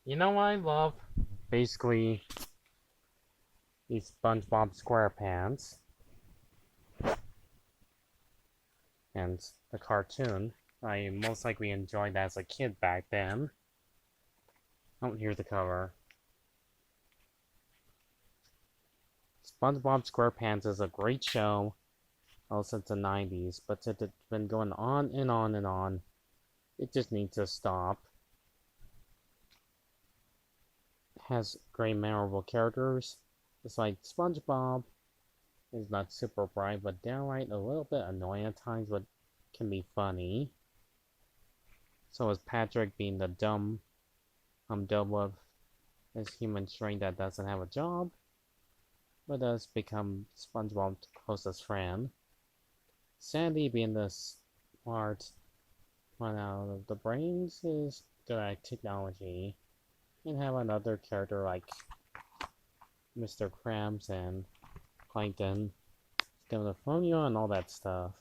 You know what I love? Basically, these SpongeBob SquarePants and the cartoon. I most likely enjoyed as a kid back then. Oh, here's the cover. SpongeBob SquarePants is a great show, all since the 90s, but since it's been going on and on and on, it just needs to stop. It has great memorable characters. It's like SpongeBob is not super bright, but downright a little bit annoying at times, but can be funny. So is Patrick being the dumb, with his human shrink that doesn't have a job, but does become SpongeBob's closest friend. Sandy being the smart one out of the brains is good at technology, and have another character like Mr. Krabs and Plankton doing the formula and all that stuff.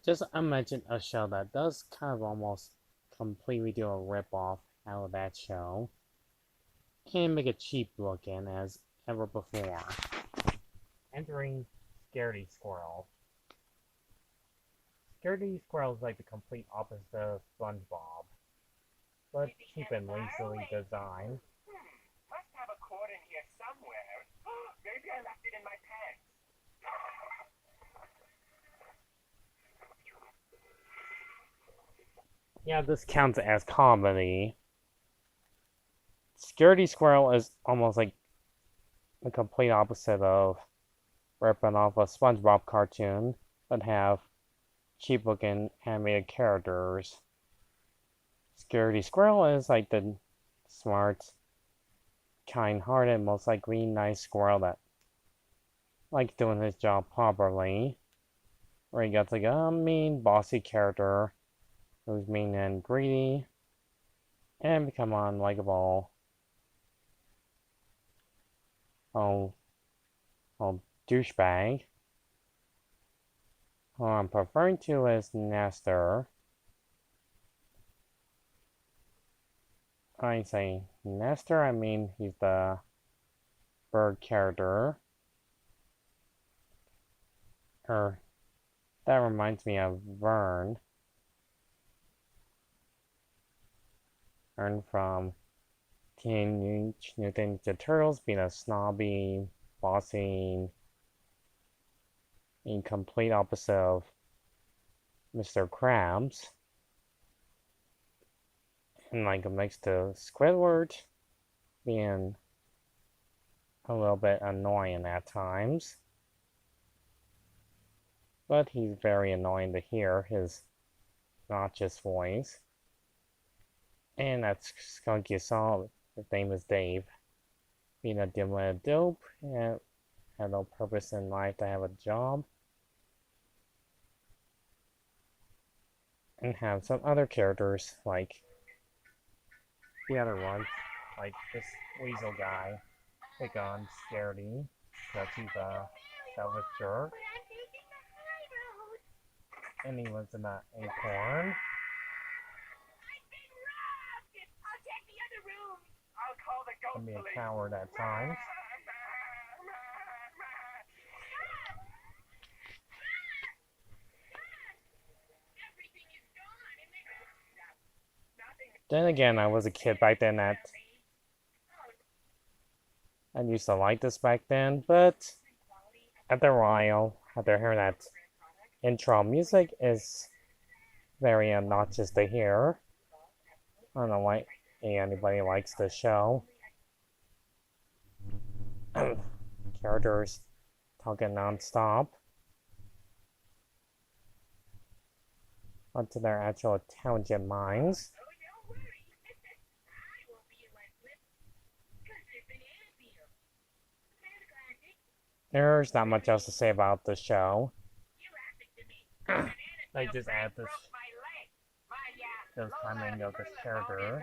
Just imagine a show that does kind of almost completely do a rip-off out of that show and make it cheap looking as ever before. Entering Scaredy Squirrel. Scaredy Squirrel is like the complete opposite of SpongeBob, but cheap and lazily designed. Must have a cord in here somewhere. Maybe I left it in my pants. Yeah, this counts as comedy. Scaredy Squirrel is almost like the complete opposite of ripping off a SpongeBob cartoon, but have cheap looking animated characters. Scaredy Squirrel is like the smart, kind hearted, most likely nice squirrel that likes doing his job properly. Where he gets like a mean, bossy character who's mean and greedy and become unlikable. Oh, oh, douchebag. Who I'm referring to as Nestor. I say Nestor, I mean he's the bird character. Or, that reminds me of Vern. Vern from Teenage Mutant Ninja Turtles being a snobby, bossy, in complete opposite of Mr. Krabs. And like next to Squidward being a little bit annoying at times. But he's very annoying to hear his obnoxious voice. And that's Skunky Saw, his name is Dave. Being a dim-witted dope and had no purpose in life to have a job. And have some other characters like the other ones, like this weasel guy, pick on Scaredy, because he's a selfish jerk. And he lives in that acorn. Can be a coward at times. Then again, I was a kid back then that I used to like this back then, but after a while, after hearing that intro music is very obnoxious to hear. I don't know why anybody likes the show. Characters talking non-stop onto their actual intelligent minds. There's not much else to say about the show. They just add this timing of this character.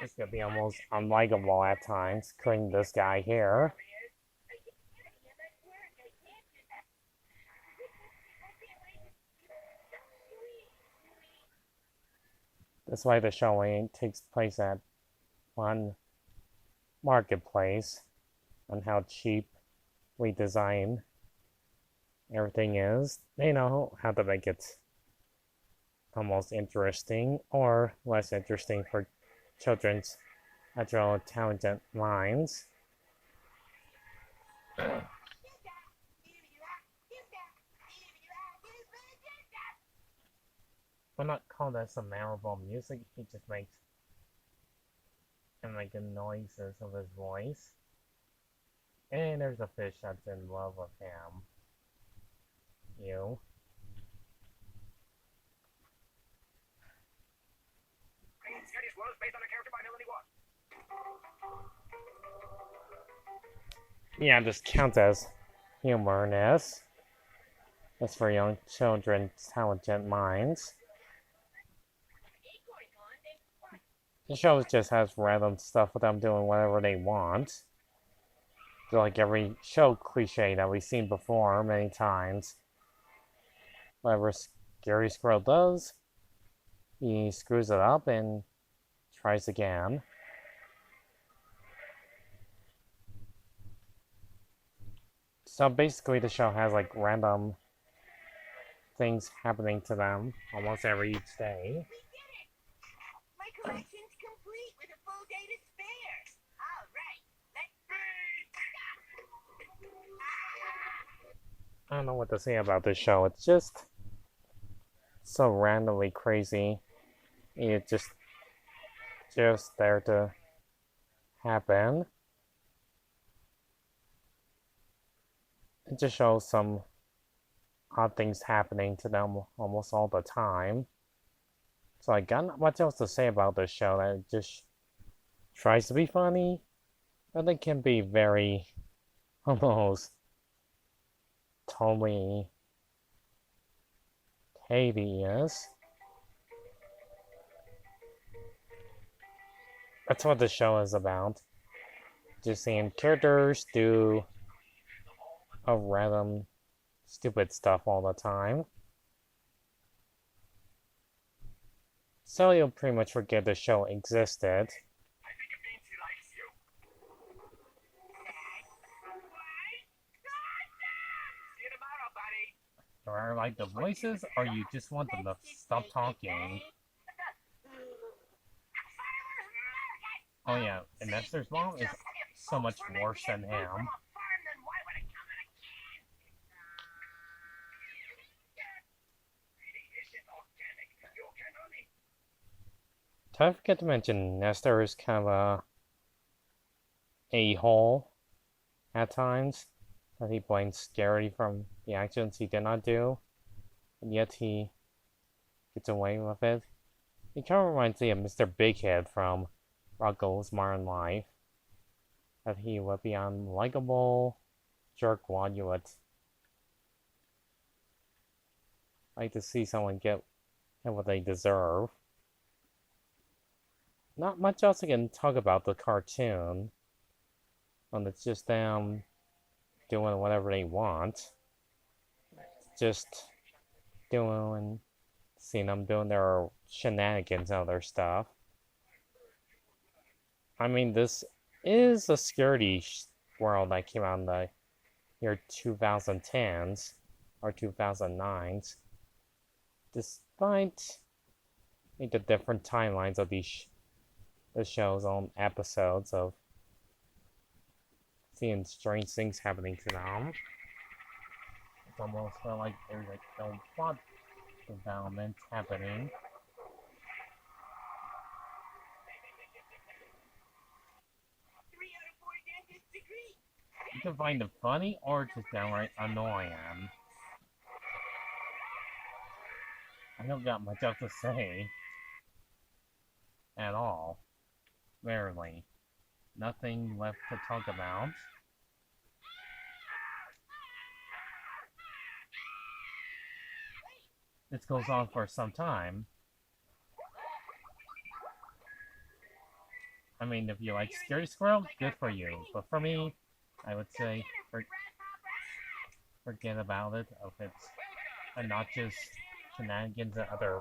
This could be almost unlikable at times, including this guy here. That's why the show takes place at on Marketplace on how cheap we design everything is. They know how to make it almost interesting or less interesting for children's natural intelligent minds. We're not call that some memorable music. He just makes and making noises of his voice. And there's a fish that's in love with him. You. Scaredy Squirrel is based on a character by Melanie Watt. Yeah, this counts as humorness. It's for young children's intelligent minds. The show just has random stuff with them doing whatever they want. Like every show cliche that we've seen before many times. Whatever Scaredy Squirrel does, he screws it up and tries again. So basically the show has like random things happening to them almost every each day. My collection's complete with a full day to spare. All right, let's I don't know what to say about this show. It's just so randomly crazy. It's just there to happen. It just shows some odd things happening to them almost all the time. So I got not much else to say about this show. That it just tries to be funny, but it can be very almost totally hideous. That's what the show is about. Just seeing characters do a random stupid stuff all the time. So you'll pretty much forget the show existed. I think it means he likes you. See you tomorrow, buddy. Do I like the voices, or you just want them to stop talking? Oh yeah, and Esther's mom is so much worse than him. Did I forget to mention Nestor is kind of a hole at times? That he blames Scaredy from the actions he did not do, and yet he gets away with it. He kind of reminds me of Mr. Bighead from Rocko's Modern Life. That he would be unlikable jerk while you would like to see someone get what they deserve. Not much else I can talk about the cartoon. It's just them doing whatever they want. Just seeing them doing their shenanigans and other stuff. I mean, this is a Scaredy Squirrel that came out in the year 2010s or 2009s. Despite the different timelines of these the show's own episodes of seeing strange things happening to them. It's almost felt like there's like no plot development happening. You can find it funny or just downright annoying. I don't got much else to say at all. Rarely. Nothing left to talk about. This goes on for some time. I mean, if you like Scaredy Squirrel, good for you. But for me, I would say forget about it. If it's not just shenanigans and other